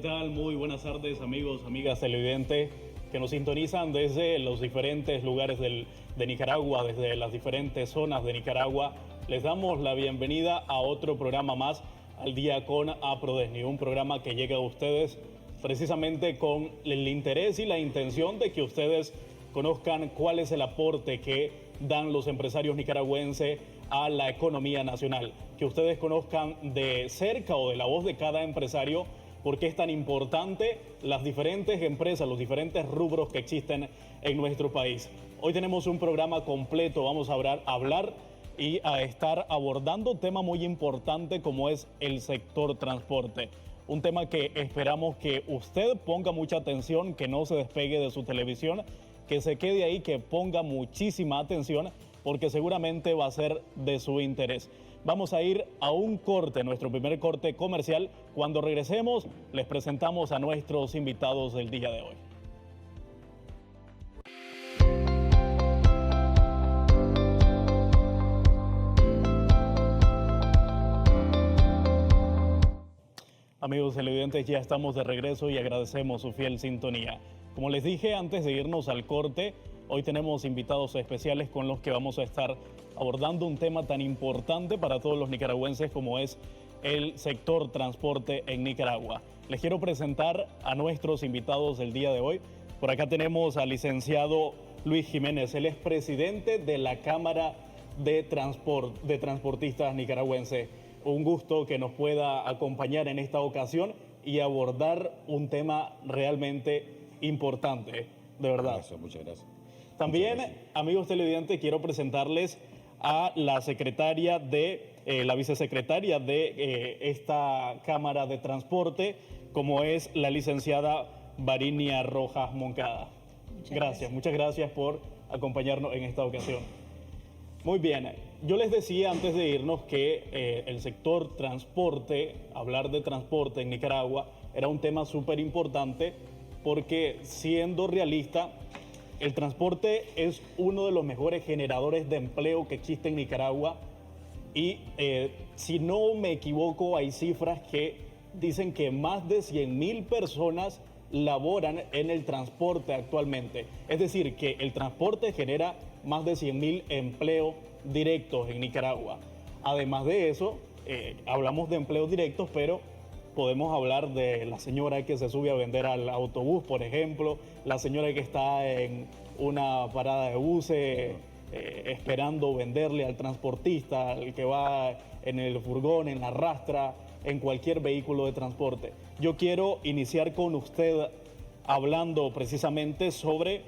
tal? Muy buenas tardes, amigos, amigas televidentes que nos sintonizan desde los diferentes lugares de Nicaragua, desde las diferentes zonas de Nicaragua. Les damos la bienvenida a otro programa más, Al Día con APRODESNI, un programa que llega a ustedes precisamente con el interés y la intención de que ustedes conozcan cuál es el aporte que dan los empresarios nicaragüenses a la economía nacional, que ustedes conozcan de cerca o de la voz de cada empresario por qué es tan importante las diferentes empresas, los diferentes rubros que existen en nuestro país. Hoy tenemos un programa completo, vamos a hablar y a estar abordando un tema muy importante como es el sector transporte. Un tema que esperamos que usted ponga mucha atención, que no se despegue de su televisión, que se quede ahí, que ponga muchísima atención, porque seguramente va a ser de su interés. Vamos a ir a un corte, nuestro primer corte comercial. Cuando regresemos, les presentamos a nuestros invitados del día de hoy. Amigos televidentes, ya estamos de regreso y agradecemos su fiel sintonía. Como les dije antes de irnos al corte, hoy tenemos invitados especiales con los que vamos a estar abordando un tema tan importante para todos los nicaragüenses como es el sector transporte en Nicaragua. Les quiero presentar a nuestros invitados del día de hoy. Por acá tenemos al licenciado Luis Jiménez. Él es presidente de la Cámara de Transportistas Nicaragüenses. Un gusto que nos pueda acompañar en esta ocasión y abordar un tema realmente importante, de verdad. Gracias, muchas gracias. También, amigos televidentes, quiero presentarles a la secretaria la vicesecretaria de esta Cámara de Transporte, como es la licenciada Varinia Rojas Moncada. Muchas gracias por acompañarnos en esta ocasión. Muy bien, yo les decía antes de irnos que el sector transporte, hablar de transporte en Nicaragua, era un tema súper importante porque, siendo realista, el transporte es uno de los mejores generadores de empleo que existe en Nicaragua y si no me equivoco hay cifras que dicen que más de 100,000 personas laboran en el transporte actualmente. Es decir, que el transporte genera más de 100,000 empleos directos en Nicaragua. Además de eso, hablamos de empleos directos, pero podemos hablar de la señora que se sube a vender al autobús, por ejemplo, la señora que está en una parada de buses esperando venderle al transportista, al que va en el furgón, en la rastra, en cualquier vehículo de transporte. Yo quiero iniciar con usted hablando precisamente sobre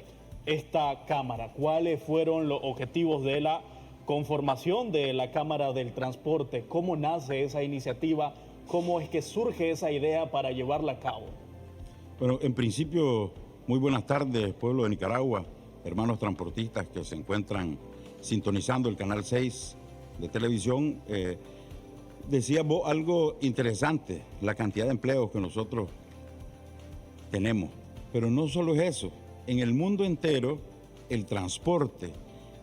esta Cámara. ¿Cuáles fueron los objetivos de la conformación de la Cámara del Transporte? ¿Cómo nace esa iniciativa? ¿Cómo es que surge esa idea para llevarla a cabo? Bueno, en principio, muy buenas tardes, pueblo de Nicaragua, hermanos transportistas que se encuentran sintonizando el Canal 6 de televisión. Decías vos algo interesante, la cantidad de empleos que nosotros tenemos. Pero no solo es eso, en el mundo entero el transporte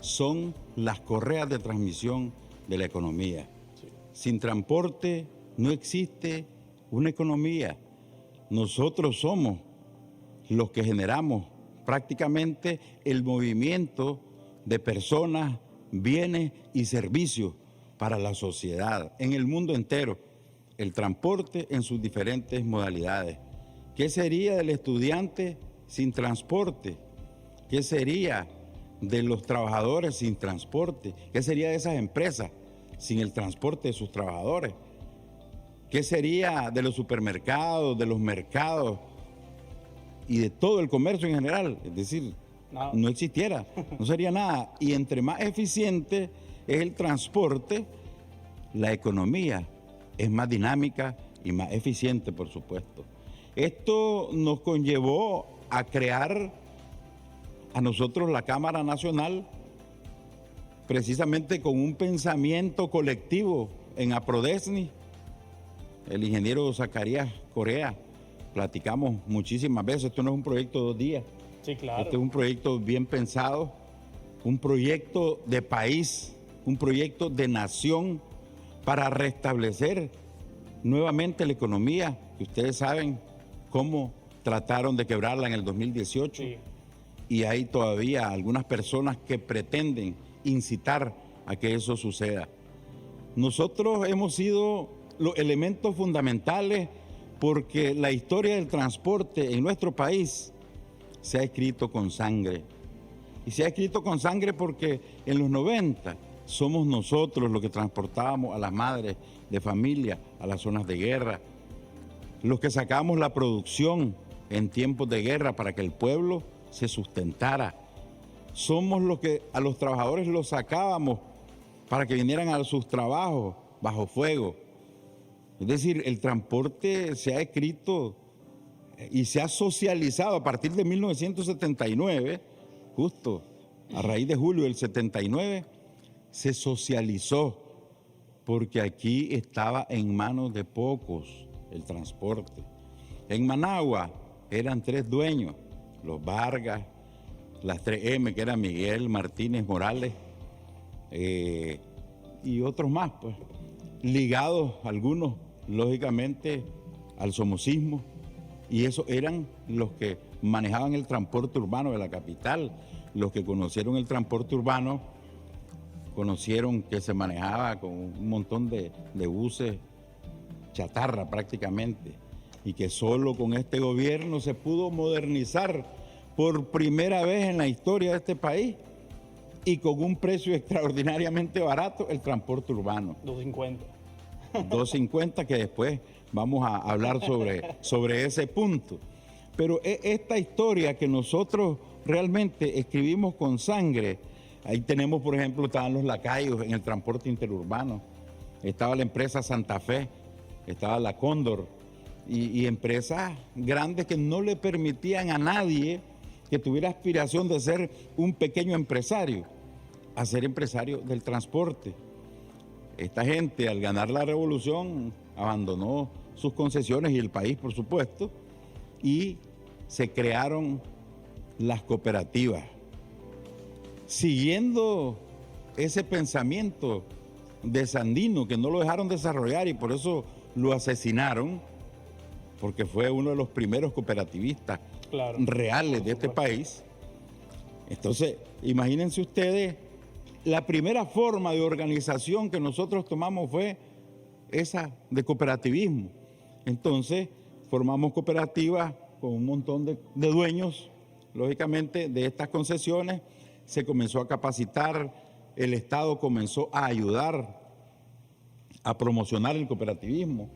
son las correas de transmisión de la economía. Sí. Sin transporte no existe una economía. Nosotros somos los que generamos prácticamente el movimiento de personas, bienes y servicios para la sociedad en el mundo entero. El transporte en sus diferentes modalidades. ¿Qué sería del estudiante sin transporte? ¿Qué sería de los trabajadores sin transporte? ¿Qué sería de esas empresas sin el transporte de sus trabajadores? ¿Qué sería de los supermercados, de los mercados y de todo el comercio en general? Es decir, no existiera, no sería nada. Y entre más eficiente es el transporte, la economía es más dinámica y más eficiente, por supuesto. Esto nos conllevó a crear a nosotros la Cámara Nacional precisamente con un pensamiento colectivo en APRODESNI. El ingeniero Zacarías Correa, platicamos muchísimas veces, esto no es un proyecto de 2 días. Sí, claro. Este es un proyecto bien pensado, un proyecto de país, un proyecto de nación para restablecer nuevamente la economía, que ustedes saben cómo trataron de quebrarla en el 2018. Sí. Y hay todavía algunas personas que pretenden incitar a que eso suceda. Nosotros hemos sido los elementos fundamentales porque la historia del transporte en nuestro país se ha escrito con sangre. Y se ha escrito con sangre porque en los 90 somos nosotros los que transportábamos a las madres de familia a las zonas de guerra, los que sacamos la producción en tiempos de guerra para que el pueblo se sustentara. Somos los que a los trabajadores los sacábamos para que vinieran a sus trabajos bajo fuego. Es decir, el transporte se ha escrito y se ha socializado a partir de 1979, justo a raíz de julio del 79, se socializó porque aquí estaba en manos de pocos el transporte. En Managua eran 3 dueños, los Vargas, las 3M, que eran Miguel Martínez Morales, y otros más, pues, ligados algunos, lógicamente, al somocismo, y esos eran los que manejaban el transporte urbano de la capital. Los que conocieron el transporte urbano conocieron que se manejaba con un montón de buses chatarra prácticamente, y que solo con este gobierno se pudo modernizar por primera vez en la historia de este país y con un precio extraordinariamente barato el transporte urbano. 250. 250, que después vamos a hablar sobre ese punto. Pero esta historia que nosotros realmente escribimos con sangre, ahí tenemos, por ejemplo, estaban los lacayos en el transporte interurbano, estaba la empresa Santa Fe, estaba la Cóndor, y empresas grandes que no le permitían a nadie que tuviera aspiración de ser un pequeño empresario a ser empresario del transporte. Esta gente, al ganar la revolución, abandonó sus concesiones y el país, por supuesto, y se crearon las cooperativas. Siguiendo ese pensamiento de Sandino, que no lo dejaron desarrollar y por eso lo asesinaron, porque fue uno de los primeros cooperativistas reales de este país. Entonces, imagínense ustedes, la primera forma de organización que nosotros tomamos fue esa de cooperativismo. Entonces, formamos cooperativas con un montón de dueños, lógicamente, de estas concesiones. Se comenzó a capacitar, el Estado comenzó a ayudar a promocionar el cooperativismo.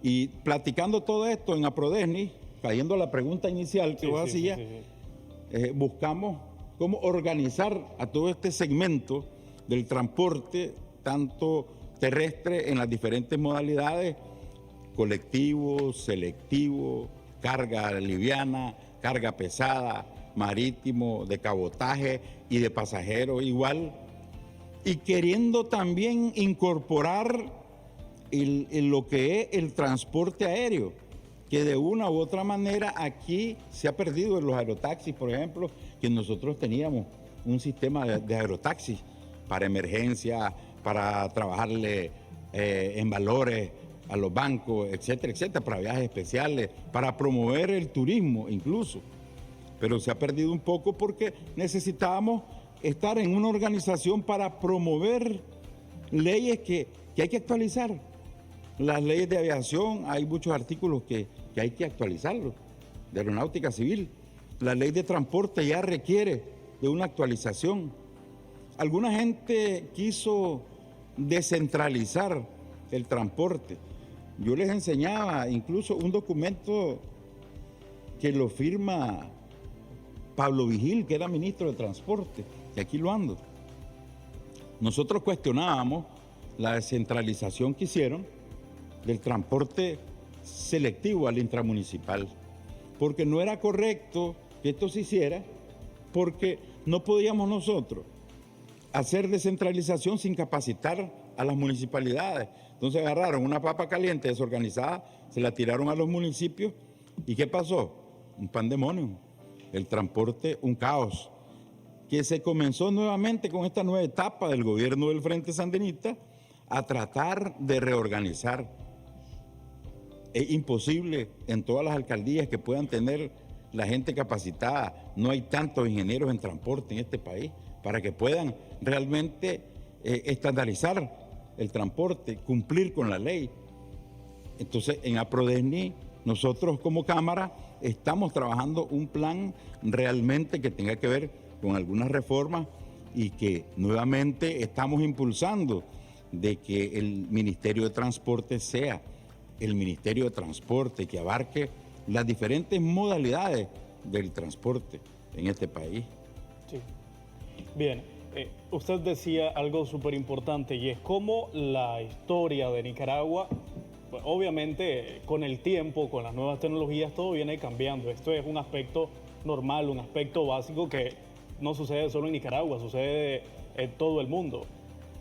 Y platicando todo esto en Aprodesni, cayendo a la pregunta inicial que vos hacías, buscamos cómo organizar a todo este segmento del transporte, tanto terrestre en las diferentes modalidades, colectivo, selectivo, carga liviana, carga pesada, marítimo, de cabotaje y de pasajeros igual, y queriendo también incorporar lo que es el transporte aéreo, que de una u otra manera aquí se ha perdido en los aerotaxis, por ejemplo, que nosotros teníamos un sistema de aerotaxis para emergencia, para trabajarle en valores a los bancos, etcétera, etcétera, para viajes especiales, para promover el turismo incluso. Pero se ha perdido un poco porque necesitábamos estar en una organización para promover leyes que hay que actualizar. Las leyes de aviación, hay muchos artículos que hay que actualizarlos, de aeronáutica civil. La ley de transporte ya requiere de una actualización. Alguna gente quiso descentralizar el transporte. Yo les enseñaba incluso un documento que lo firma Pablo Vigil, que era ministro de Transporte, y aquí lo ando. Nosotros cuestionábamos la descentralización que hicieron del transporte selectivo al intramunicipal, porque no era correcto que esto se hiciera, porque no podíamos nosotros hacer descentralización sin capacitar a las municipalidades. Entonces agarraron una papa caliente desorganizada, se la tiraron a los municipios, ¿y qué pasó? Un pandemonio, el transporte, un caos, que se comenzó nuevamente con esta nueva etapa del gobierno del Frente Sandinista a tratar de reorganizar. es imposible en todas las alcaldías que puedan tener la gente capacitada. No hay tantos ingenieros en transporte en este país para que puedan realmente estandarizar el transporte, cumplir con la ley. Entonces, en APRODESNI, nosotros como Cámara estamos trabajando un plan realmente que tenga que ver con algunas reformas y que nuevamente estamos impulsando de que el Ministerio de Transporte sea el Ministerio de Transporte que abarque las diferentes modalidades del transporte en este país. Sí. Bien, usted decía algo súper importante y es cómo la historia de Nicaragua, pues, obviamente con el tiempo, con las nuevas tecnologías, todo viene cambiando. Esto es un aspecto normal, un aspecto básico que no sucede solo en Nicaragua, sucede en todo el mundo.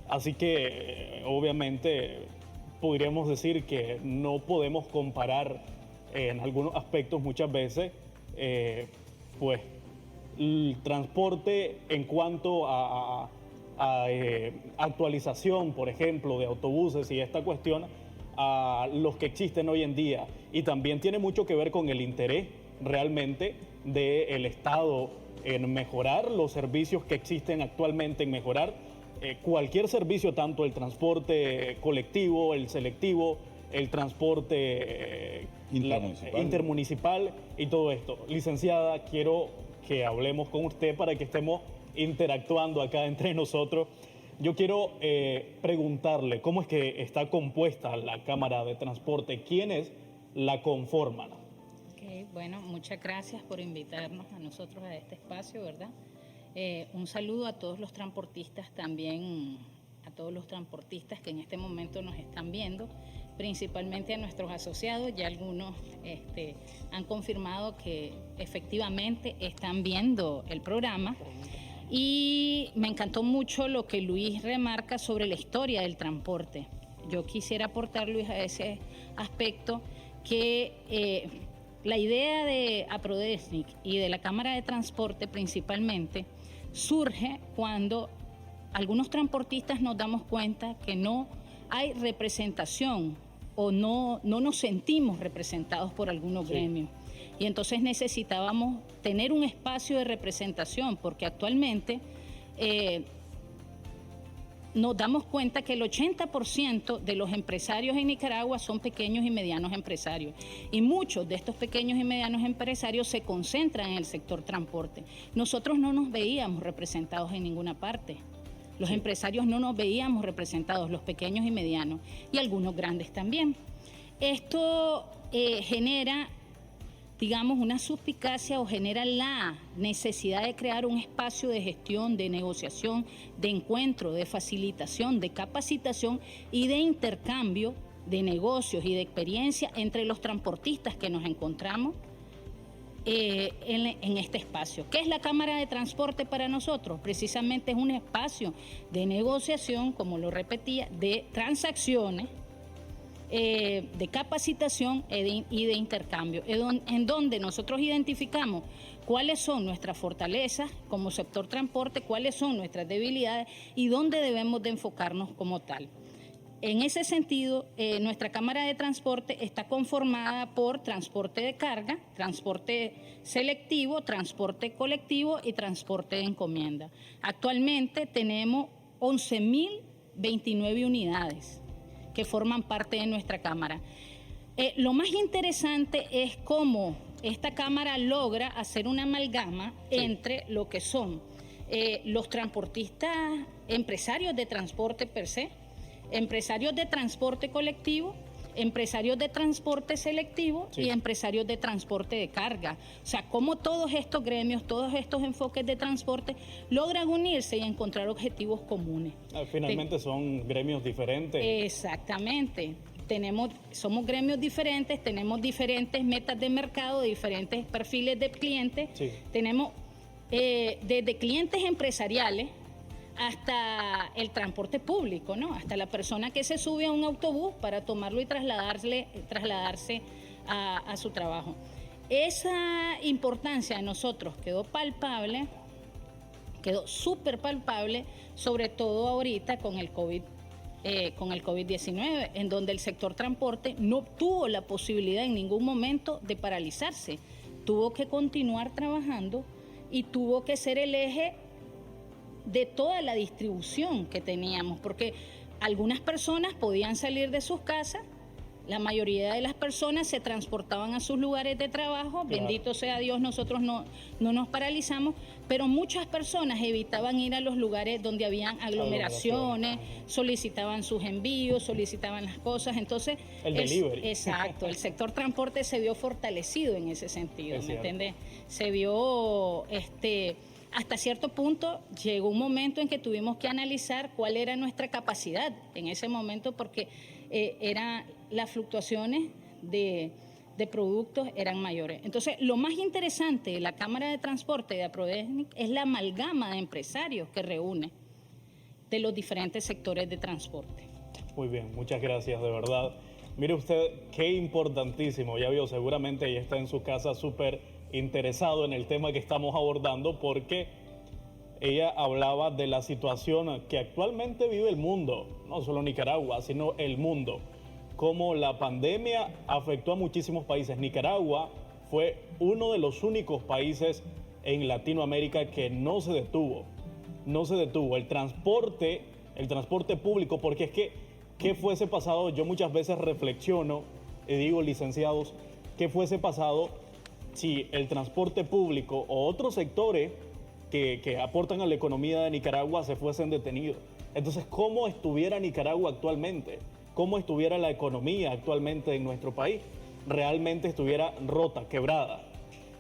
Así que obviamente podríamos decir que no podemos comparar en algunos aspectos muchas veces pues el transporte en cuanto a actualización, por ejemplo, de autobuses y esta cuestión a los que existen hoy en día. Y también tiene mucho que ver con el interés realmente del Estado en mejorar los servicios que existen actualmente, en mejorar cualquier servicio, tanto el transporte colectivo, el selectivo, el transporte intermunicipal y todo esto. Licenciada, quiero que hablemos con usted para que estemos interactuando acá entre nosotros. Yo quiero preguntarle cómo es que está compuesta la Cámara de Transporte, quiénes la conforman. Okay, bueno, muchas gracias por invitarnos a nosotros a este espacio, ¿verdad? Un saludo a todos los transportistas también, a todos los transportistas que en este momento nos están viendo, principalmente a nuestros asociados. Ya algunos han confirmado que efectivamente están viendo el programa. Y me encantó mucho lo que Luis remarca sobre la historia del transporte. Yo quisiera aportar, Luis, a ese aspecto que la idea de APRODESNI y de la Cámara de Transporte principalmente surge cuando algunos transportistas nos damos cuenta que no hay representación o no nos sentimos representados por algunos gremios. Y entonces necesitábamos tener un espacio de representación, porque actualmente nos damos cuenta que el 80% de los empresarios en Nicaragua son pequeños y medianos empresarios. Y muchos de estos pequeños y medianos empresarios se concentran en el sector transporte. Nosotros no nos veíamos representados en ninguna parte. Los empresarios no nos veíamos representados, los pequeños y medianos, y algunos grandes también. Esto genera, digamos, una suspicacia o genera la necesidad de crear un espacio de gestión, de negociación, de encuentro, de facilitación, de capacitación y de intercambio de negocios y de experiencia entre los transportistas que nos encontramos en este espacio. ¿Qué es la Cámara de Transporte para nosotros? Precisamente es un espacio de negociación, como lo repetía, de transacciones, de capacitación y de intercambio, en donde nosotros identificamos cuáles son nuestras fortalezas como sector transporte, cuáles son nuestras debilidades y dónde debemos de enfocarnos como tal. En ese sentido, nuestra Cámara de Transporte está conformada por transporte de carga, transporte selectivo, transporte colectivo y transporte de encomienda. Actualmente tenemos 11.029 unidades que forman parte de nuestra Cámara. Lo más interesante es cómo esta Cámara logra hacer una amalgama entre lo que son los transportistas, empresarios de transporte per se, empresarios de transporte colectivo, empresarios de transporte selectivo y empresarios de transporte de carga. O sea, cómo todos estos gremios, todos estos enfoques de transporte logran unirse y encontrar objetivos comunes. Finalmente son gremios diferentes. Exactamente. Somos gremios diferentes, tenemos diferentes metas de mercado, diferentes perfiles de clientes. Tenemos desde clientes empresariales hasta el transporte público, ¿no? Hasta la persona que se sube a un autobús para tomarlo y trasladarse a su trabajo. Esa importancia de nosotros quedó palpable, quedó súper palpable, sobre todo ahorita con el COVID. con el COVID-19, en donde el sector transporte no tuvo la posibilidad en ningún momento de paralizarse. Tuvo que continuar trabajando y tuvo que ser el eje de toda la distribución que teníamos, porque algunas personas podían salir de sus casas, la mayoría de las personas se transportaban a sus lugares de trabajo, bendito sea Dios, nosotros no nos paralizamos, pero muchas personas evitaban ir a los lugares donde habían aglomeraciones, solicitaban sus envíos, solicitaban las cosas, entonces... delivery. Exacto, el sector transporte se vio fortalecido en ese sentido, ¿me entiendes? Se vio... hasta cierto punto llegó un momento en que tuvimos que analizar cuál era nuestra capacidad en ese momento, porque las fluctuaciones de productos eran mayores. Entonces, lo más interesante de la Cámara de Transporte de Aprodesnic es la amalgama de empresarios que reúne de los diferentes sectores de transporte. Muy bien, muchas gracias, de verdad. Mire usted, qué importantísimo, ya vio, seguramente ya está en su casa súper interesado en el tema que estamos abordando, porque ella hablaba de la situación que actualmente vive el mundo, no solo Nicaragua, sino el mundo, cómo la pandemia afectó a muchísimos países. Nicaragua fue uno de los únicos países en Latinoamérica que no se detuvo. El transporte público, porque es que, ¿qué fuese pasado? Yo muchas veces reflexiono y digo, licenciados, ¿qué fuese pasado si el transporte público o otros sectores que aportan a la economía de Nicaragua se fuesen detenidos? Entonces, ¿cómo estuviera Nicaragua actualmente? ¿Cómo estuviera la economía actualmente en nuestro país? Realmente estuviera rota, quebrada.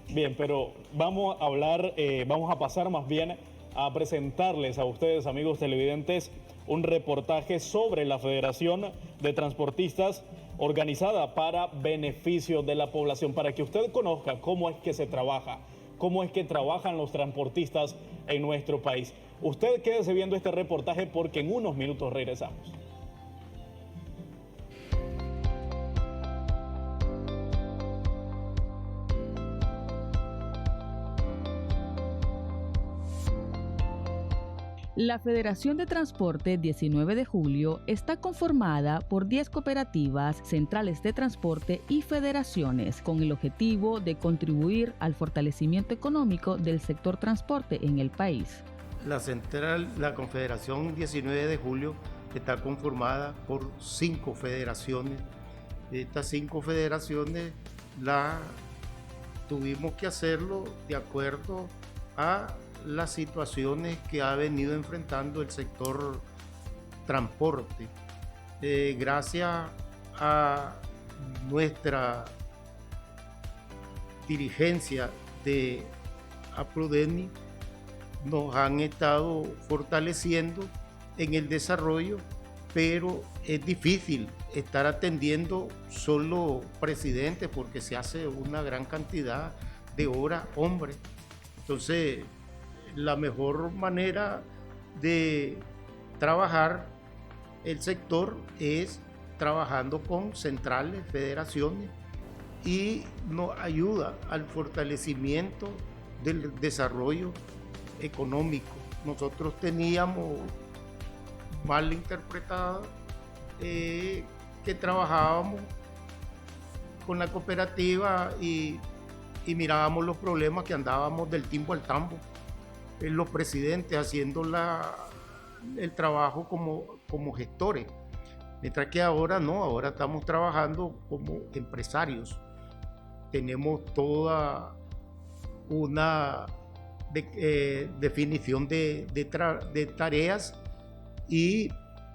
Bien, pero vamos a pasar más bien a presentarles a ustedes, amigos televidentes, un reportaje sobre la Federación de Transportistas organizada para beneficio de la población, para que usted conozca cómo es que se trabaja, cómo es que trabajan los transportistas en nuestro país. Usted quédese viendo este reportaje porque en unos minutos regresamos. La Federación de Transporte 19 de Julio está conformada por 10 cooperativas, centrales de transporte y federaciones, con el objetivo de contribuir al fortalecimiento económico del sector transporte en el país. La Confederación 19 de Julio está conformada por 5 federaciones. Estas 5 federaciones las tuvimos que hacerlo de acuerdo a las situaciones que ha venido enfrentando el sector transporte. Gracias a nuestra dirigencia de Aprodesnic, nos han estado fortaleciendo en el desarrollo, pero es difícil estar atendiendo solo presidentes porque se hace una gran cantidad de horas hombre. Entonces, la mejor manera de trabajar el sector es trabajando con centrales, federaciones, y nos ayuda al fortalecimiento del desarrollo económico. Nosotros teníamos mal interpretado que trabajábamos con la cooperativa y mirábamos los problemas, que andábamos del timbo al tambo, los presidentes haciendo el trabajo como gestores, mientras que ahora no, ahora estamos trabajando como empresarios. Tenemos toda una definición de tareas y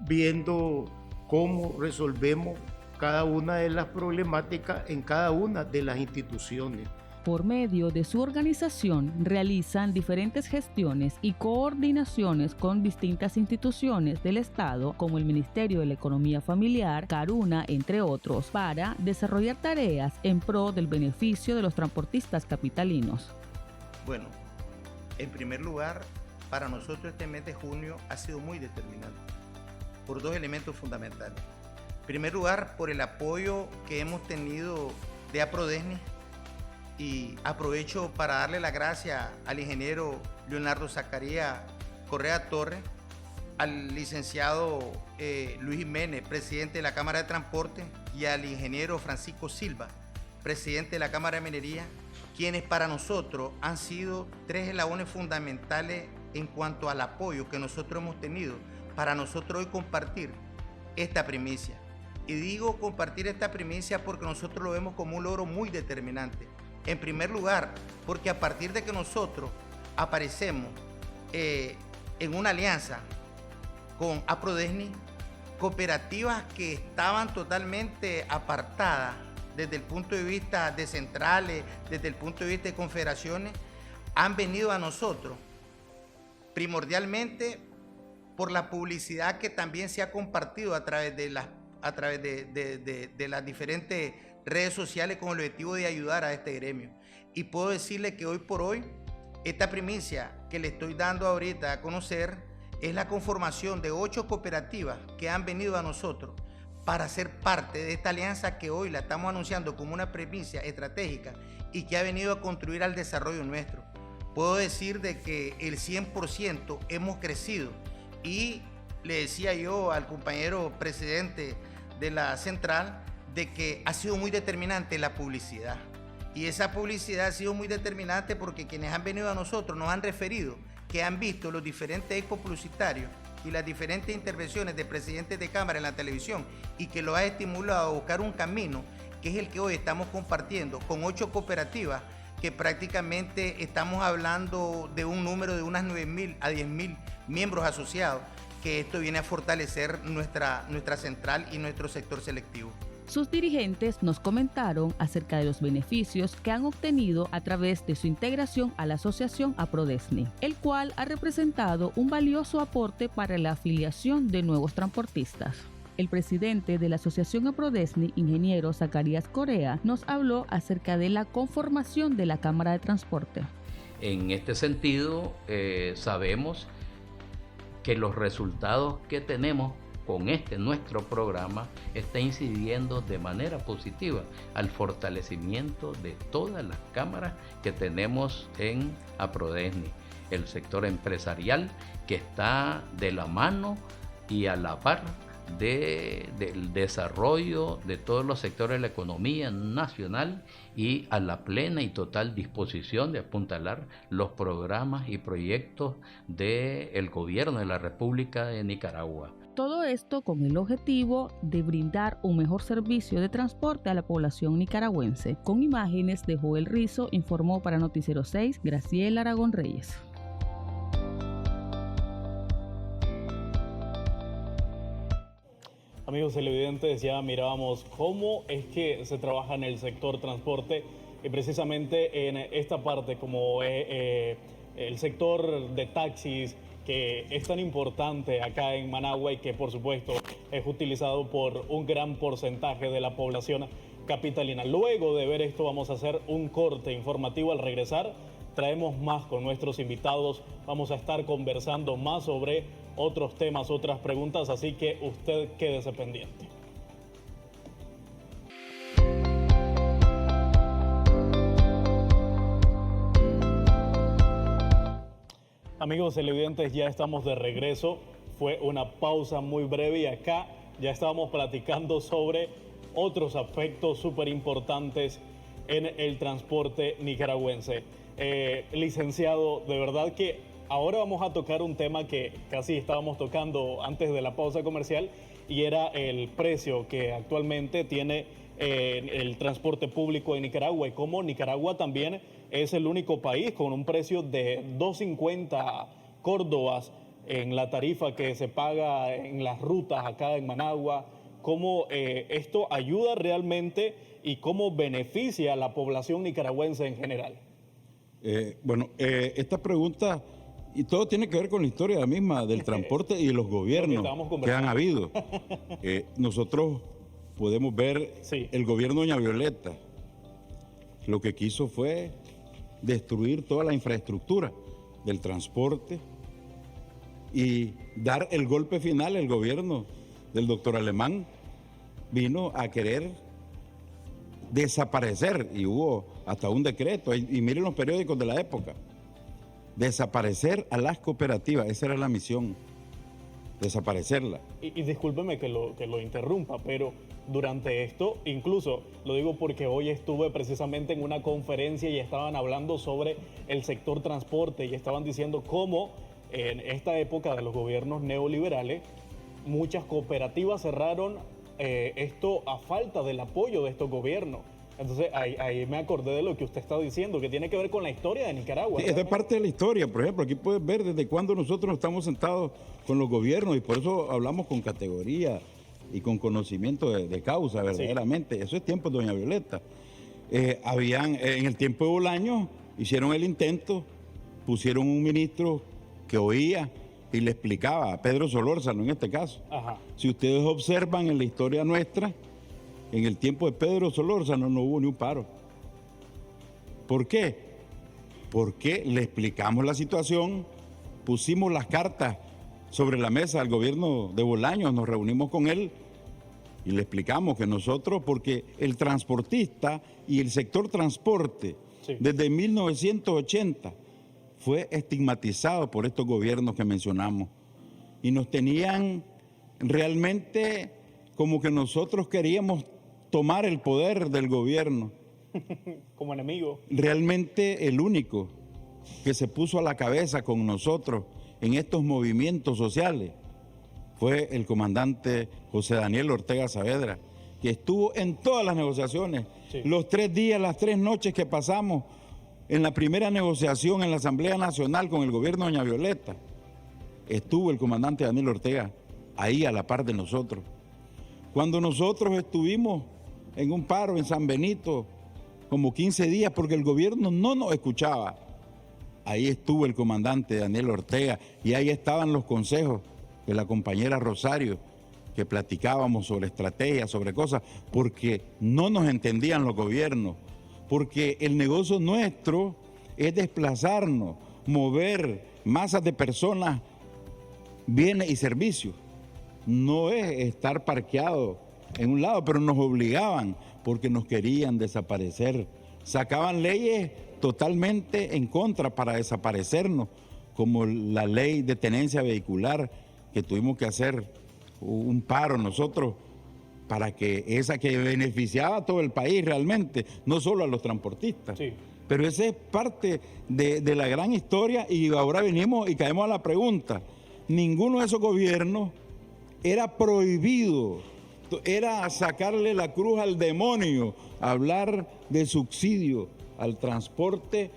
viendo cómo resolvemos cada una de las problemáticas en cada una de las instituciones. Por medio de su organización, realizan diferentes gestiones y coordinaciones con distintas instituciones del Estado, como el Ministerio de la Economía Familiar, Caruna, entre otros, para desarrollar tareas en pro del beneficio de los transportistas capitalinos. Bueno, en primer lugar, para nosotros este mes de junio ha sido muy determinante por 2 elementos fundamentales. En primer lugar, por el apoyo que hemos tenido de Aprodesnic, y aprovecho para darle las gracias al ingeniero Leonardo Zacarías Correa Torres, al licenciado Luis Jiménez, presidente de la Cámara de Transporte, y al ingeniero Francisco Silva, presidente de la Cámara de Minería, quienes para nosotros han sido tres eslabones fundamentales en cuanto al apoyo que nosotros hemos tenido para nosotros hoy compartir esta primicia. Y digo compartir esta primicia porque nosotros lo vemos como un logro muy determinante. En primer lugar, porque a partir de que nosotros aparecemos en una alianza con Aprodesni, cooperativas que estaban totalmente apartadas desde el punto de vista de centrales, desde el punto de vista de confederaciones, han venido a nosotros primordialmente por la publicidad que también se ha compartido a través de las diferentes redes sociales con el objetivo de ayudar a este gremio. Y puedo decirle que hoy por hoy, esta primicia que le estoy dando ahorita a conocer es la conformación de 8 cooperativas que han venido a nosotros para ser parte de esta alianza que hoy la estamos anunciando como una primicia estratégica y que ha venido a contribuir al desarrollo nuestro. Puedo decir de que el 100% hemos crecido, y le decía yo al compañero presidente de la central de que ha sido muy determinante la publicidad. Y esa publicidad ha sido muy determinante porque quienes han venido a nosotros nos han referido que han visto los diferentes expos publicitarios y las diferentes intervenciones de presidentes de cámara en la televisión, y que lo ha estimulado a buscar un camino que es el que hoy estamos compartiendo con 8 cooperativas, que prácticamente estamos hablando de un número de unas 9.000 a 10.000 miembros asociados, que esto viene a fortalecer nuestra central y nuestro sector selectivo. Sus dirigentes nos comentaron acerca de los beneficios que han obtenido a través de su integración a la asociación Aprodesni, el cual ha representado un valioso aporte para la afiliación de nuevos transportistas. El presidente de la asociación Aprodesni, ingeniero Zacarías Corea, nos habló acerca de la conformación de la Cámara de Transporte. En este sentido, sabemos que los resultados que tenemos con nuestro programa está incidiendo de manera positiva al fortalecimiento de todas las cámaras que tenemos en Aprodesni, el sector empresarial que está de la mano y a la par del desarrollo de todos los sectores de la economía nacional, y a la plena y total disposición de apuntalar los programas y proyectos del gobierno de la República de Nicaragua. Todo esto con el objetivo de brindar un mejor servicio de transporte a la población nicaragüense. Con imágenes de Joel Rizo, informó para Noticiero 6, Graciela Aragón Reyes. Amigos televidentes, ya mirábamos cómo es que se trabaja en el sector transporte, y precisamente en esta parte como el sector de taxis, que es tan importante acá en Managua y que por supuesto es utilizado por un gran porcentaje de la población capitalina. Luego de ver esto vamos a hacer un corte informativo. Al regresar traemos más con nuestros invitados, vamos a estar conversando más sobre otros temas, otras preguntas, así que usted quédese pendiente. Amigos televidentes, ya estamos de regreso. Fue una pausa muy breve y acá ya estábamos platicando sobre otros aspectos súper importantes en el transporte nicaragüense. Licenciado, de verdad que ahora vamos a tocar un tema que casi estábamos tocando antes de la pausa comercial, y era el precio que actualmente tiene el transporte público en Nicaragua, y cómo Nicaragua también es el único país con un precio de 2.50 córdobas en la tarifa que se paga en las rutas acá en Managua. Cómo esto ayuda realmente y cómo beneficia a la población nicaragüense en general. Esta pregunta, y todo tiene que ver con la historia misma del transporte y de los gobiernos que han habido. Nosotros podemos ver el gobierno de Doña Violeta. Lo que quiso fue destruir toda la infraestructura del transporte y dar el golpe final. El gobierno del doctor Alemán vino a querer desaparecer, y hubo hasta un decreto, y miren los periódicos de la época, desaparecer a las cooperativas. Esa era la misión. desaparecerla. Y discúlpeme que lo interrumpa, pero durante esto, incluso lo digo porque hoy estuve precisamente en una conferencia y estaban hablando sobre el sector transporte y estaban diciendo cómo en esta época de los gobiernos neoliberales muchas cooperativas cerraron esto a falta del apoyo de estos gobiernos. Entonces ahí me acordé de lo que usted está diciendo, que tiene que ver con la historia de Nicaragua. Sí, es de parte de la historia. Por ejemplo, aquí puedes ver desde cuándo nosotros estamos sentados con los gobiernos y por eso hablamos con categoría y con conocimiento de causa, verdaderamente. Sí. Eso es tiempo de doña Violeta. En el tiempo de Bolaños hicieron el intento, pusieron un ministro que oía y le explicaba, a Pedro Solórzano en este caso. Ajá. Si ustedes observan en la historia nuestra, en el tiempo de Pedro Solórzano no hubo ni un paro. ¿Por qué? Porque le explicamos la situación, pusimos las cartas sobre la mesa al gobierno de Bolaños, nos reunimos con él y le explicamos que nosotros, porque el transportista y el sector transporte, sí, desde 1980 fue estigmatizado por estos gobiernos que mencionamos y nos tenían realmente como que nosotros queríamos tomar el poder del gobierno. Como enemigo. Realmente el único que se puso a la cabeza con nosotros en estos movimientos sociales fue el comandante José Daniel Ortega Saavedra, que estuvo en todas las negociaciones. Sí. Los 3 días, las 3 noches que pasamos en la primera negociación en la Asamblea Nacional con el gobierno de doña Violeta, estuvo el comandante Daniel Ortega ahí a la par de nosotros. Cuando nosotros estuvimos en un paro en San Benito, como 15 días, porque el gobierno no nos escuchaba, ahí estuvo el comandante Daniel Ortega y ahí estaban los consejos de la compañera Rosario, que platicábamos sobre estrategias, sobre cosas, porque no nos entendían los gobiernos, porque el negocio nuestro es desplazarnos, mover masas de personas, bienes y servicios. No es estar parqueado en un lado, pero nos obligaban porque nos querían desaparecer. Sacaban leyes totalmente en contra para desaparecernos, como la ley de tenencia vehicular, que tuvimos que hacer un paro nosotros para que esa que beneficiaba a todo el país realmente, no solo a los transportistas. Sí. Pero esa es parte de la gran historia y ahora venimos y caemos a la pregunta. Ninguno de esos gobiernos era prohibido, era sacarle la cruz al demonio, hablar de subsidio al transporte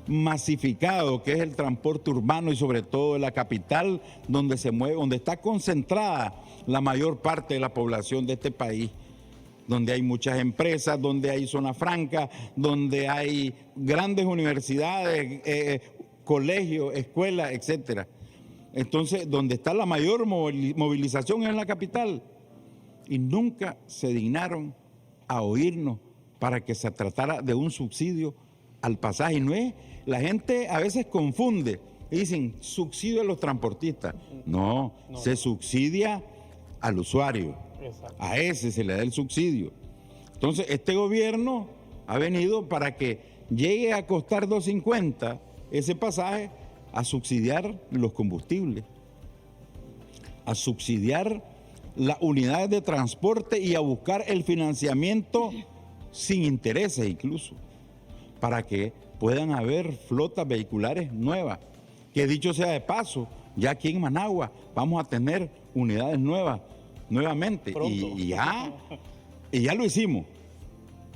masificado, que es el transporte urbano y sobre todo en la capital, donde se mueve, donde está concentrada la mayor parte de la población de este país, donde hay muchas empresas, donde hay zona franca, donde hay grandes universidades, colegios, escuelas, etcétera. Entonces, donde está la mayor movilización es en la capital. Y nunca se dignaron a oírnos para que se tratara de un subsidio al pasaje. No es, la gente a veces confunde y dicen subsidio a los transportistas. No, se subsidia al usuario. Exacto. A ese se le da el subsidio. Entonces, este gobierno ha venido para que llegue a costar $2.50 ese pasaje, a subsidiar los combustibles, a subsidiar las unidades de transporte y a buscar el financiamiento sin intereses incluso, para que puedan haber flotas vehiculares nuevas. Que dicho sea de paso, ya aquí en Managua vamos a tener unidades nuevas nuevamente y ya lo hicimos.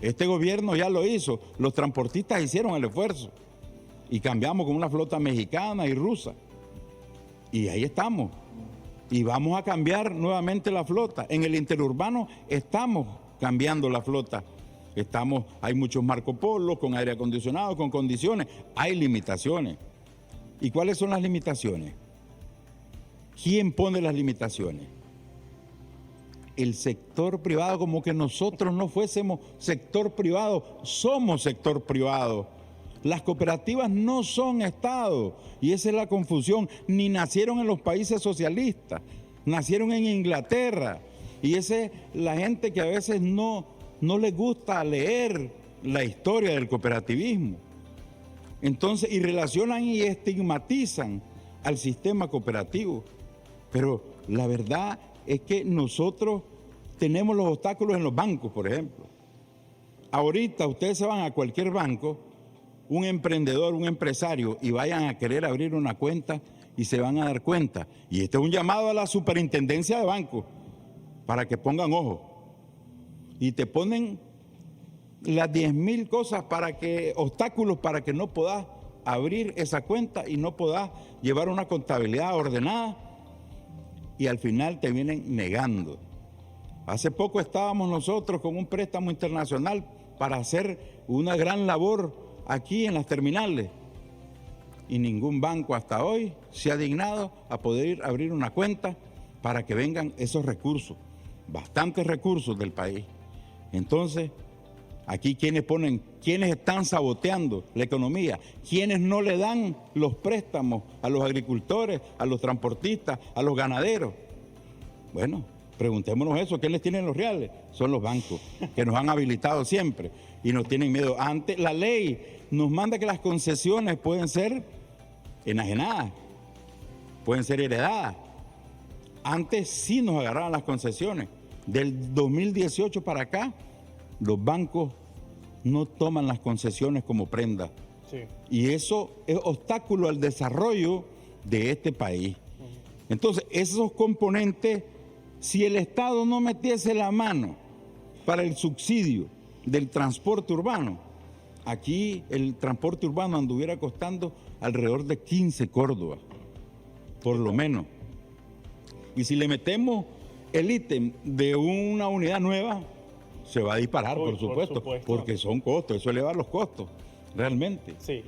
Este gobierno ya lo hizo, los transportistas hicieron el esfuerzo y cambiamos con una flota mexicana y rusa. Y ahí estamos. Y vamos a cambiar nuevamente la flota. En el interurbano estamos cambiando la flota. Hay muchos Marco Polo con aire acondicionado, con condiciones. Hay limitaciones. ¿Y cuáles son las limitaciones? ¿Quién pone las limitaciones? El sector privado, como que nosotros no fuésemos sector privado, somos sector privado. Las cooperativas no son Estado y esa es la confusión. Ni nacieron en los países socialistas, nacieron en Inglaterra y esa es la gente que a veces no les gusta leer la historia del cooperativismo. Entonces, y relacionan y estigmatizan al sistema cooperativo. Pero la verdad es que nosotros tenemos los obstáculos en los bancos, por ejemplo. Ahorita ustedes se van a cualquier banco, un emprendedor, un empresario, y vayan a querer abrir una cuenta y se van a dar cuenta. Y este es un llamado a la superintendencia de bancos para que pongan ojo. Y te ponen las 10.000 cosas obstáculos para que no puedas abrir esa cuenta y no puedas llevar una contabilidad ordenada y al final te vienen negando. Hace poco estábamos nosotros con un préstamo internacional para hacer una gran labor aquí en las terminales y ningún banco hasta hoy se ha dignado a poder abrir una cuenta para que vengan esos recursos, bastantes recursos del país. Entonces, aquí quienes están saboteando la economía, quienes no le dan los préstamos a los agricultores, a los transportistas, a los ganaderos. Bueno, preguntémonos eso, ¿quién les tienen los reales? Son los bancos, que nos han habilitado siempre y nos tienen miedo. Antes, la ley nos manda que las concesiones pueden ser enajenadas, pueden ser heredadas. Antes sí nos agarraban las concesiones. Del 2018 para acá, los bancos no toman las concesiones como prenda. Sí. Y eso es obstáculo al desarrollo de este país. Entonces, esos componentes, si el Estado no metiese la mano para el subsidio del transporte urbano, aquí el transporte urbano anduviera costando alrededor de 15 Córdobas, por lo menos. Y si le metemos el ítem de una unidad nueva, se va a disparar, por supuesto, porque son costos, eso eleva los costos, realmente. Sí.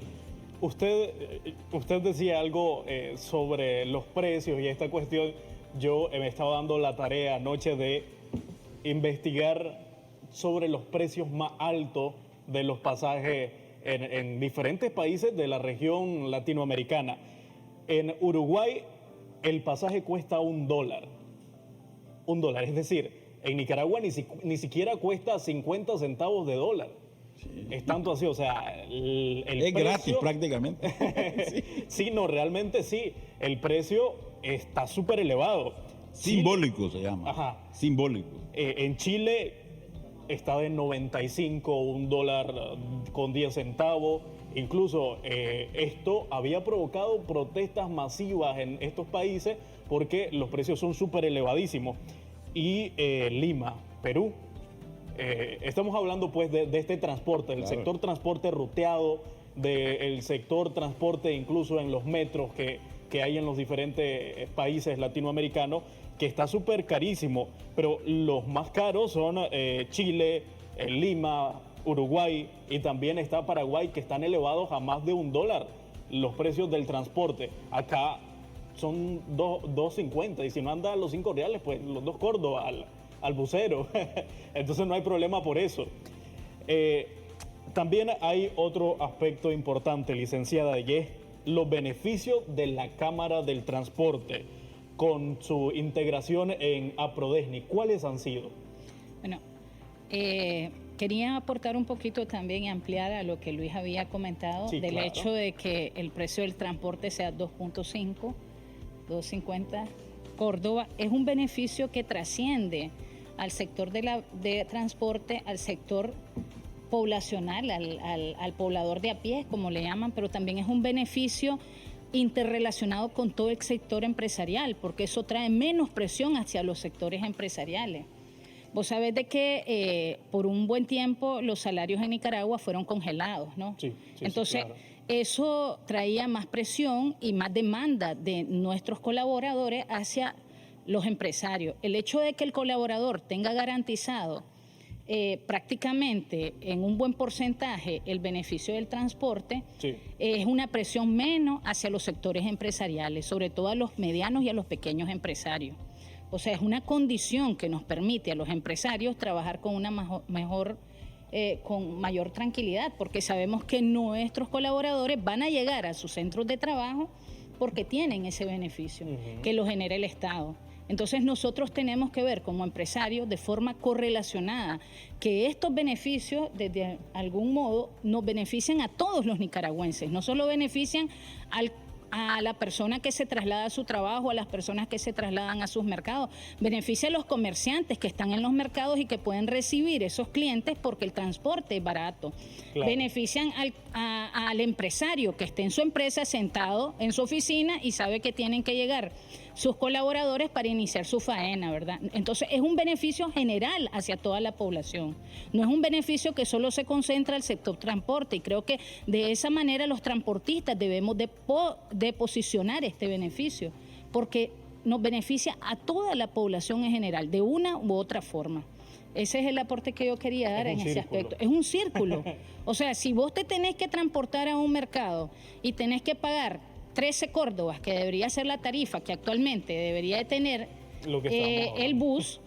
Usted decía algo sobre los precios y esta cuestión. Yo me estaba dando la tarea anoche de investigar sobre los precios más altos de los pasajes en diferentes países de la región latinoamericana. En Uruguay el pasaje cuesta $1. $1, es decir, en Nicaragua ni siquiera cuesta 50 centavos de dólar. Sí. Es tanto así, o sea, el es precio, gratis prácticamente. Sí, no, realmente sí. El precio está súper elevado. Simbólico se llama. Ajá. Simbólico. En Chile está de 95, $1 con 10 centavos. Incluso esto había provocado protestas masivas en estos países porque los precios son súper elevadísimos. Y Lima, Perú, estamos hablando pues de este transporte, del sector transporte ruteado, del sector transporte incluso en los metros que hay en los diferentes países latinoamericanos, que está súper carísimo, pero los más caros son Chile, Lima, Uruguay, y también está Paraguay, que están elevados a más de $1 los precios del transporte. Acá son 2.50 y si no anda a los 5 reales, pues los 2 Córdobas al bucero. Entonces no hay problema por eso. También hay otro aspecto importante, licenciada, y es los beneficios de la Cámara del Transporte con su integración en APRODESNI. ¿Cuáles han sido? Bueno, quería aportar un poquito también y ampliar a lo que Luis había comentado, sí, del hecho de que el precio del transporte sea 2.5, 2.50 Córdoba. Es un beneficio que trasciende al sector de transporte, al sector poblacional, al poblador de a pie, como le llaman, pero también es un beneficio interrelacionado con todo el sector empresarial, porque eso trae menos presión hacia los sectores empresariales. Vos sabés de que por un buen tiempo los salarios en Nicaragua fueron congelados, ¿no? Sí, entonces, sí, claro. Eso traía más presión y más demanda de nuestros colaboradores hacia los empresarios. El hecho de que el colaborador tenga garantizado prácticamente en un buen porcentaje el beneficio del transporte, sí, es una presión menos hacia los sectores empresariales, sobre todo a los medianos y a los pequeños empresarios. O sea, es una condición que nos permite a los empresarios trabajar con una con mayor tranquilidad, porque sabemos que nuestros colaboradores van a llegar a sus centros de trabajo porque tienen ese beneficio que lo genera el Estado. Entonces nosotros tenemos que ver como empresarios de forma correlacionada que estos beneficios de algún modo nos benefician a todos los nicaragüenses, no solo benefician a la persona que se traslada a su trabajo, a las personas que se trasladan a sus mercados, beneficia a los comerciantes que están en los mercados y que pueden recibir esos clientes porque el transporte es barato. Claro. Benefician al empresario que esté en su empresa sentado en su oficina y sabe que tienen que llegar sus colaboradores para iniciar su faena, ¿verdad? Entonces es un beneficio general hacia toda la población. No es un beneficio que solo se concentra al sector transporte, y creo que de esa manera los transportistas debemos de posicionar este beneficio, porque nos beneficia a toda la población en general, de una u otra forma. Ese es el aporte que yo quería dar en ese aspecto. Es un círculo. O sea, si vos te tenés que transportar a un mercado y tenés que pagar 13 córdobas, que debería ser la tarifa que actualmente debería de tener el bus,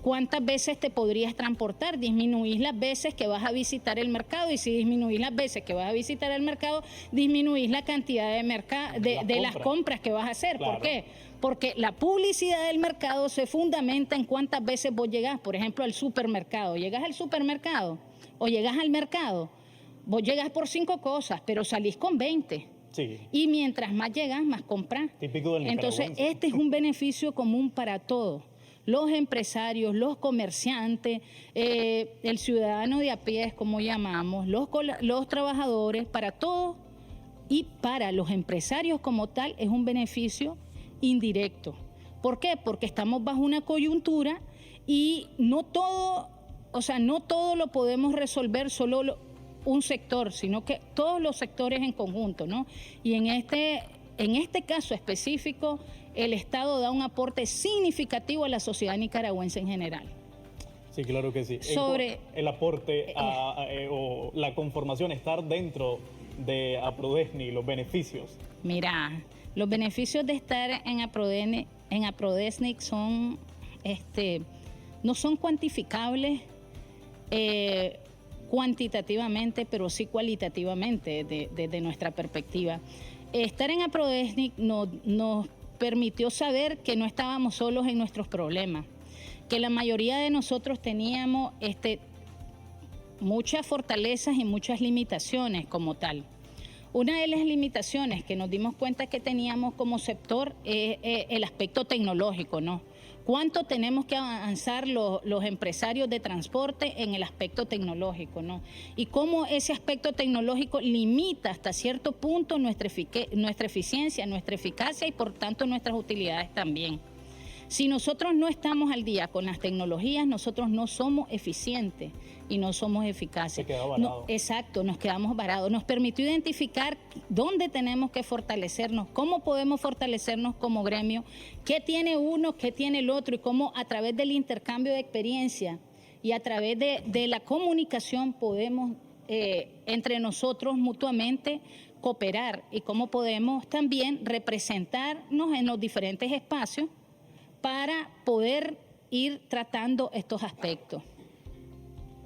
¿cuántas veces te podrías transportar? Disminuís las veces que vas a visitar el mercado, y si disminuís las veces que vas a visitar el mercado, disminuís la cantidad de las compras que vas a hacer. Claro. ¿Por qué? Porque la publicidad del mercado se fundamenta en cuántas veces vos llegás, por ejemplo, al supermercado. Llegas al supermercado o llegas al mercado, vos llegás por 5 cosas, pero salís con 20. Sí. Y mientras más llegas, más compras. Típico del Entonces, nicaragüense. este es un beneficio común para todos. Los empresarios, los comerciantes, el ciudadano de a pie, como llamamos, los trabajadores, para todos, y para los empresarios como tal es un beneficio indirecto. ¿Por qué? Porque estamos bajo una coyuntura y no todo lo podemos resolver solo un sector, sino que todos los sectores en conjunto, ¿no? Y en este caso específico, el Estado da un aporte significativo a la sociedad nicaragüense en general. Sí, claro que sí. Sobre el aporte o la conformación, estar dentro de APRODESNI, los beneficios. Mira, los beneficios de estar en APRODESNI son, no son cuantificables cuantitativamente, pero sí cualitativamente desde nuestra perspectiva. Estar en APRODESNI nos permitió saber que no estábamos solos en nuestros problemas, que la mayoría de nosotros teníamos muchas fortalezas y muchas limitaciones como tal. Una de las limitaciones que nos dimos cuenta que teníamos como sector es el aspecto tecnológico, ¿no? ¿Cuánto tenemos que avanzar los empresarios de transporte en el aspecto tecnológico, ¿no? Y cómo ese aspecto tecnológico limita hasta cierto punto nuestra eficiencia, nuestra eficacia y por tanto nuestras utilidades también. Si nosotros no estamos al día con las tecnologías, nosotros no somos eficientes y no somos eficaces. Se queda varado. Exacto, nos quedamos varados. Nos permitió identificar dónde tenemos que fortalecernos, cómo podemos fortalecernos como gremio, qué tiene uno, qué tiene el otro, y cómo a través del intercambio de experiencia y a través de la comunicación podemos entre nosotros mutuamente cooperar, y cómo podemos también representarnos en los diferentes espacios para poder ir tratando estos aspectos.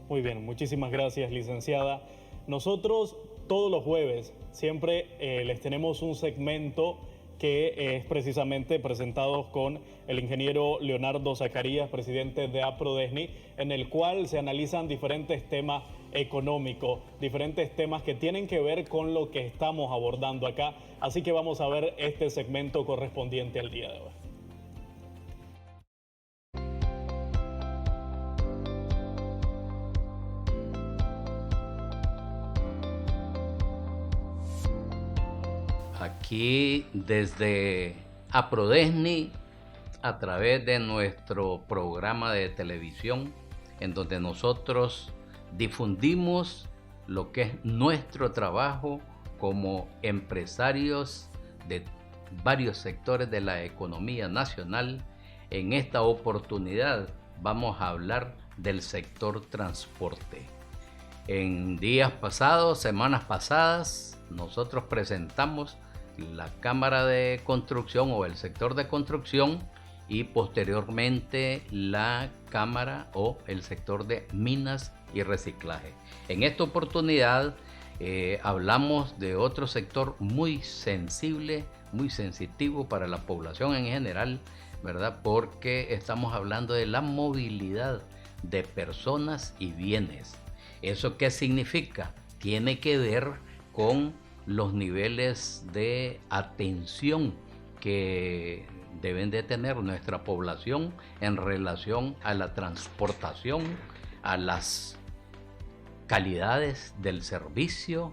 Muy bien, muchísimas gracias, licenciada. Nosotros todos los jueves siempre les tenemos un segmento que es precisamente presentados con el ingeniero Leonardo Zacarías, presidente de APRODESNI, en el cual se analizan diferentes temas económicos, diferentes temas que tienen que ver con lo que estamos abordando acá. Así que vamos a ver este segmento correspondiente al día de hoy. Aquí desde APRODESNI, a través de nuestro programa de televisión, en donde nosotros difundimos lo que es nuestro trabajo como empresarios de varios sectores de la economía nacional. En esta oportunidad vamos a hablar del sector transporte. En días pasados, semanas pasadas, nosotros presentamos la Cámara de Construcción o el sector de construcción, y posteriormente la Cámara o el sector de minas y reciclaje. En esta oportunidad hablamos de otro sector muy sensible, muy sensitivo para la población en general, ¿verdad? Porque estamos hablando de la movilidad de personas y bienes. ¿Eso qué significa? Tiene que ver con los niveles de atención que deben de tener nuestra población en relación a la transportación, a las calidades del servicio,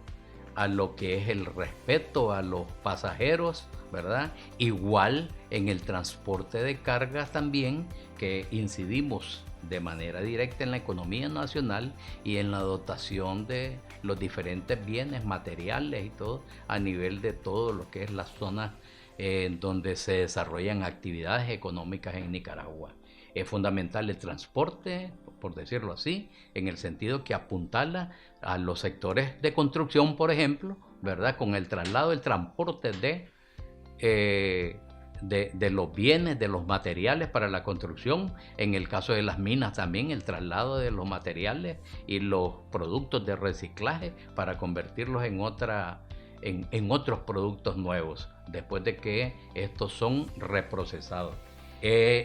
a lo que es el respeto a los pasajeros, ¿verdad? Igual en el transporte de cargas también, que incidimos de manera directa en la economía nacional y en la dotación de los diferentes bienes materiales y todo a nivel de todo lo que es la zona donde se desarrollan actividades económicas en Nicaragua. Es fundamental el transporte, por decirlo así, en el sentido que apuntala a los sectores de construcción, por ejemplo, ¿verdad? Con el traslado, el transporte de los bienes, de los materiales para la construcción. En el caso de las minas también, el traslado de los materiales y los productos de reciclaje para convertirlos en otros productos nuevos, después de que estos son reprocesados.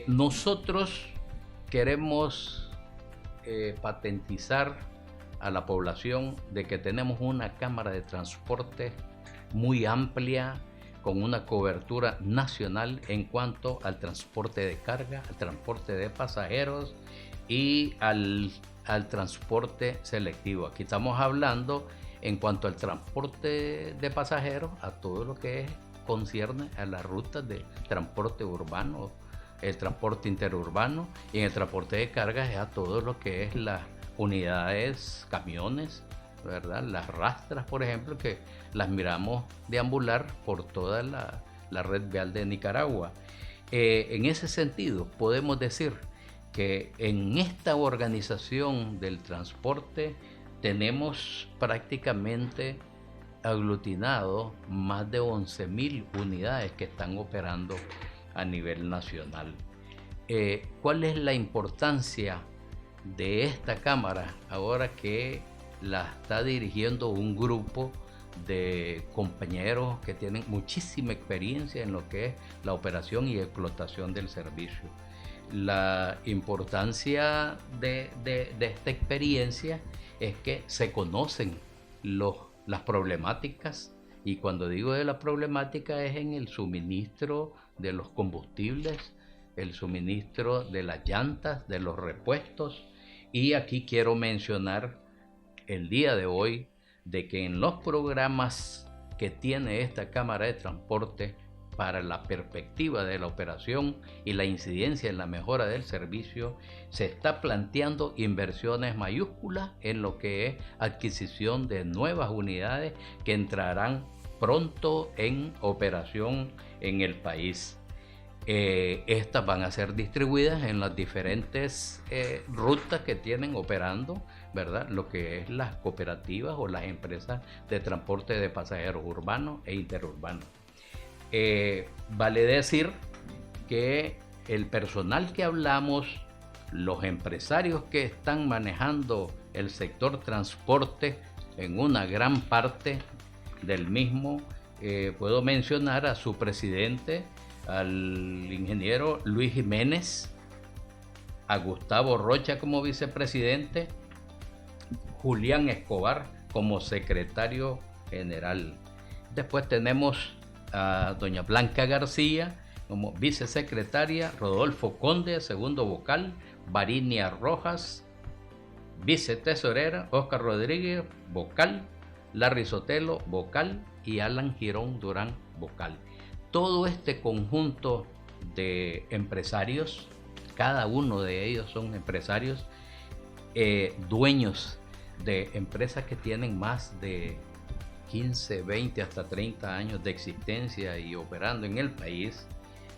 Nosotros queremos patentizar a la población de que tenemos una cámara de transporte muy amplia, con una cobertura nacional en cuanto al transporte de carga, al transporte de pasajeros y al transporte selectivo. Aquí estamos hablando en cuanto al transporte de pasajeros, a todo lo que concierne a las rutas de transporte urbano, el transporte interurbano, y en el transporte de cargas a todo lo que es las unidades, camiones, ¿verdad? Las rastras, por ejemplo, que las miramos deambular por toda la red vial de Nicaragua. En ese sentido, podemos decir que en esta organización del transporte tenemos prácticamente aglutinado más de 11.000 unidades que están operando a nivel nacional. ¿Cuál es la importancia de esta cámara ahora que la está dirigiendo un grupo de compañeros que tienen muchísima experiencia en lo que es la operación y explotación del servicio? La importancia de esta experiencia es que se conocen las problemáticas, y cuando digo de la problemática es en el suministro de los combustibles, el suministro de las llantas, de los repuestos. Y aquí quiero mencionar el día de hoy de que en los programas que tiene esta Cámara de Transporte para la perspectiva de la operación y la incidencia en la mejora del servicio, se está planteando inversiones mayúsculas en lo que es adquisición de nuevas unidades que entrarán pronto en operación en el país. Estas van a ser distribuidas en las diferentes rutas que tienen operando, ¿verdad? Lo que es las cooperativas o las empresas de transporte de pasajeros urbanos e interurbanos. Vale decir que el personal que hablamos, los empresarios que están manejando el sector transporte en una gran parte del mismo, puedo mencionar a su presidente, al ingeniero Luis Jiménez, a Gustavo Rocha como vicepresidente, Julián Escobar como secretario general. Después tenemos a doña Blanca García como vicesecretaria, Rodolfo Conde, segundo vocal, Varinia Rojas, vicetesorera, Oscar Rodríguez, vocal, Larry Sotelo, vocal, y Alan Girón Durán, vocal. Todo este conjunto de empresarios, cada uno de ellos son empresarios, dueños de empresas que tienen más de 15, 20, hasta 30 años de existencia y operando en el país.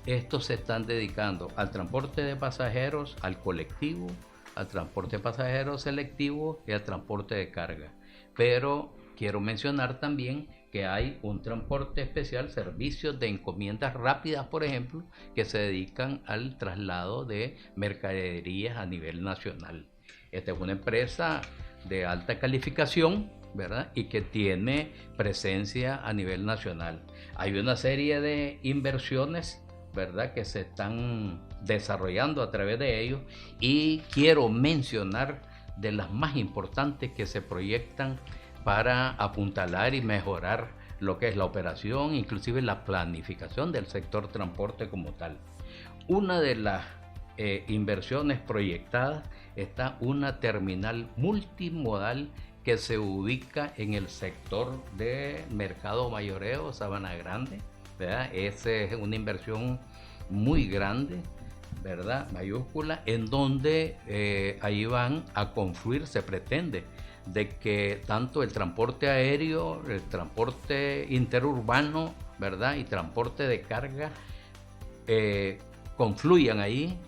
Estos se están dedicando al transporte de pasajeros, al colectivo, al transporte de pasajeros selectivo y al transporte de carga. Pero quiero mencionar también que hay un transporte especial, servicios de encomiendas rápidas, por ejemplo, que se dedican al traslado de mercaderías a nivel nacional. Esta es una empresa de alta calificación, ¿verdad? Y que tiene presencia a nivel nacional. Hay una serie de inversiones, ¿verdad?, que se están desarrollando a través de ellos, y quiero mencionar de las más importantes que se proyectan para apuntalar y mejorar lo que es la operación, inclusive la planificación del sector transporte como tal. Una de las inversiones proyectadas está una terminal multimodal que se ubica en el sector de Mercado Mayoreo, Sabana Grande, ¿verdad? Esa es una inversión muy grande, ¿verdad? Mayúscula, en donde ahí van a confluir, se pretende, de que tanto el transporte aéreo, el transporte interurbano, ¿verdad? Y transporte de carga confluyan ahí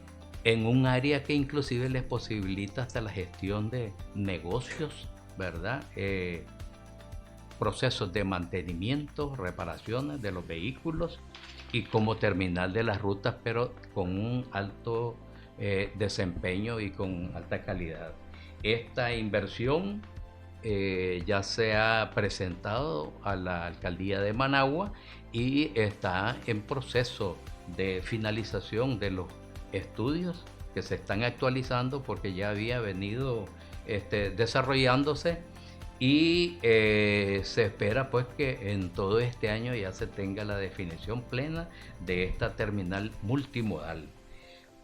en un área que inclusive les posibilita hasta la gestión de negocios, ¿verdad? Procesos de mantenimiento, reparaciones de los vehículos y como terminal de las rutas, pero con un alto desempeño y con alta calidad. Esta inversión ya se ha presentado a la alcaldía de Managua y está en proceso de finalización de los estudios que se están actualizando porque ya había venido desarrollándose y se espera pues que en todo este año ya se tenga la definición plena de esta terminal multimodal.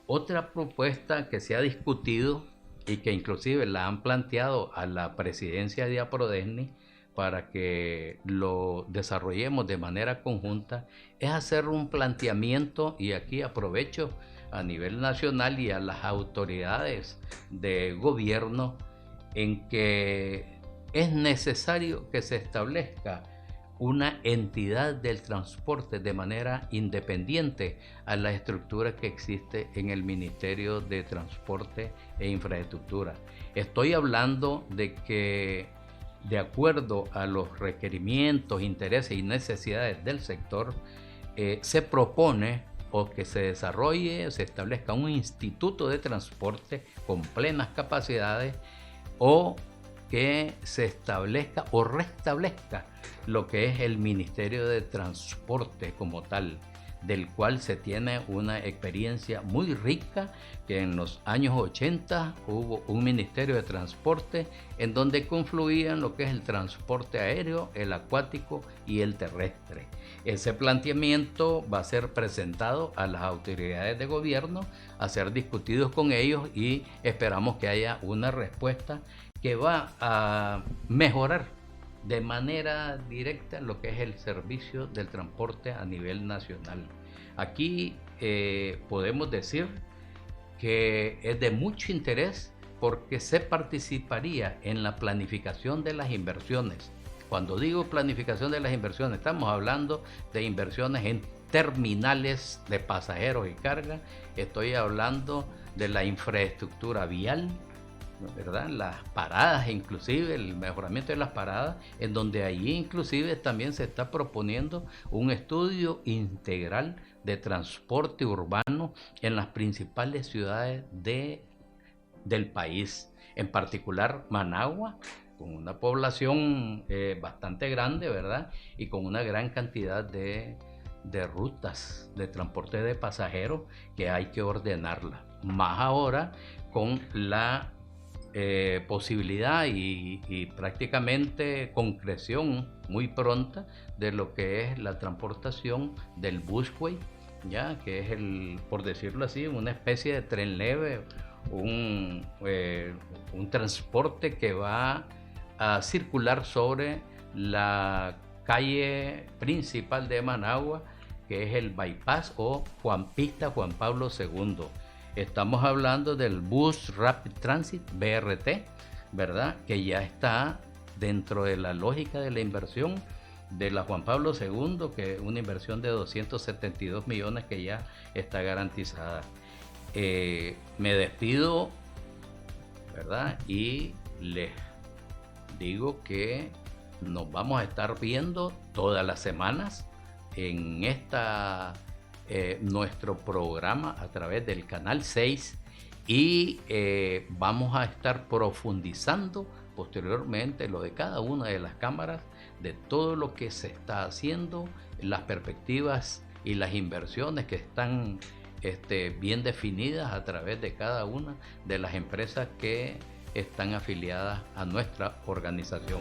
Otra propuesta que se ha discutido y que inclusive la han planteado a la presidencia de APRODESNI para que lo desarrollemos de manera conjunta es hacer un planteamiento, y aquí aprovecho a nivel nacional y a las autoridades de gobierno, en que es necesario que se establezca una entidad del transporte de manera independiente a la estructura que existe en el Ministerio de Transporte e Infraestructura. Estoy hablando de que, de acuerdo a los requerimientos, intereses y necesidades del sector, se propone o que se desarrolle, se establezca un instituto de transporte con plenas capacidades o que se establezca o restablezca lo que es el Ministerio de Transporte como tal, del cual se tiene una experiencia muy rica, que en los años 80 hubo un Ministerio de Transporte en donde confluían lo que es el transporte aéreo, el acuático y el terrestre. Ese planteamiento va a ser presentado a las autoridades de gobierno, a ser discutidos con ellos y esperamos que haya una respuesta que va a mejorar de manera directa lo que es el servicio del transporte a nivel nacional. Aquí podemos decir que es de mucho interés porque se participaría en la planificación de las inversiones. Cuando digo planificación de las inversiones, estamos hablando de inversiones en terminales de pasajeros y carga, estoy hablando de la infraestructura vial, ¿verdad? Las paradas, inclusive el mejoramiento de las paradas, en donde allí inclusive también se está proponiendo un estudio integral de transporte urbano en las principales ciudades del país, en particular Managua, con una población bastante grande, ¿verdad? Y con una gran cantidad de rutas de transporte de pasajeros que hay que ordenarla. Más ahora con la posibilidad y prácticamente concreción muy pronta de lo que es la transportación del busway, ya que es por decirlo así, una especie de tren leve, un transporte que va a circular sobre la calle principal de Managua, que es el bypass o Pista Juan Pablo II. Estamos hablando del Bus Rapid Transit, BRT, ¿verdad? Que ya está dentro de la lógica de la inversión de la Juan Pablo II, que es una inversión de 272 millones que ya está garantizada. Me despido, ¿verdad? Y les digo que nos vamos a estar viendo todas las semanas en nuestro programa a través del Canal 6 y vamos a estar profundizando posteriormente lo de cada una de las cámaras, de todo lo que se está haciendo, las perspectivas y las inversiones que están bien definidas a través de cada una de las empresas que están afiliadas a nuestra organización.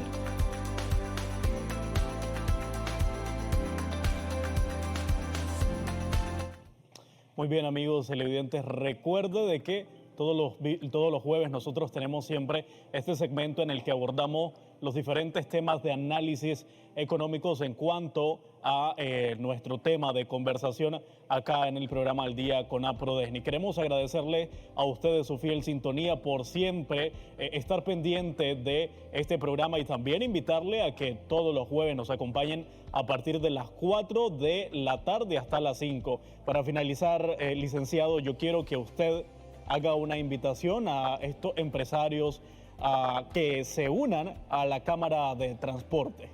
Muy bien, amigos televidentes, recuerde de que todos los jueves nosotros tenemos siempre este segmento en el que abordamos los diferentes temas de análisis económicos en cuanto a nuestro tema de conversación acá en el programa Al Día con APRODESNI. Queremos agradecerle a ustedes su fiel sintonía por siempre estar pendiente de este programa y también invitarle a que todos los jueves nos acompañen a partir de las 4 de la tarde hasta las 5. Para finalizar, licenciado, yo quiero que usted haga una invitación a estos empresarios a que se unan a la Cámara de Transporte.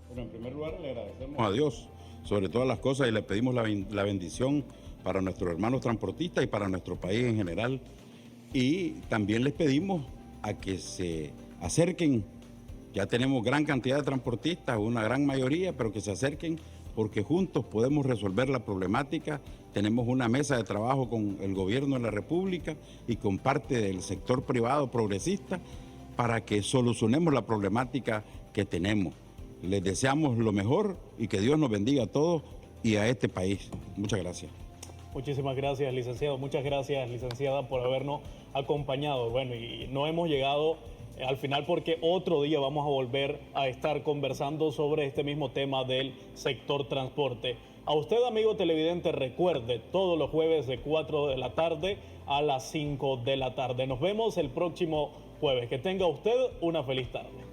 Bueno, en primer lugar le agradecemos a Dios sobre todas las cosas y le pedimos la bendición para nuestros hermanos transportistas y para nuestro país en general. Y también les pedimos a que se acerquen. Ya tenemos gran cantidad de transportistas, una gran mayoría, pero que se acerquen porque juntos podemos resolver la problemática. Tenemos una mesa de trabajo con el gobierno de la República y con parte del sector privado progresista para que solucionemos la problemática que tenemos. Les deseamos lo mejor y que Dios nos bendiga a todos y a este país. Muchas gracias. Muchísimas gracias, licenciado. Muchas gracias, licenciada, por habernos acompañado. Bueno, y no hemos llegado al final porque otro día vamos a volver a estar conversando sobre este mismo tema del sector transporte. A usted, amigo televidente, recuerde, todos los jueves de 4 de la tarde a las 5 de la tarde. Nos vemos el próximo jueves. Que tenga usted una feliz tarde.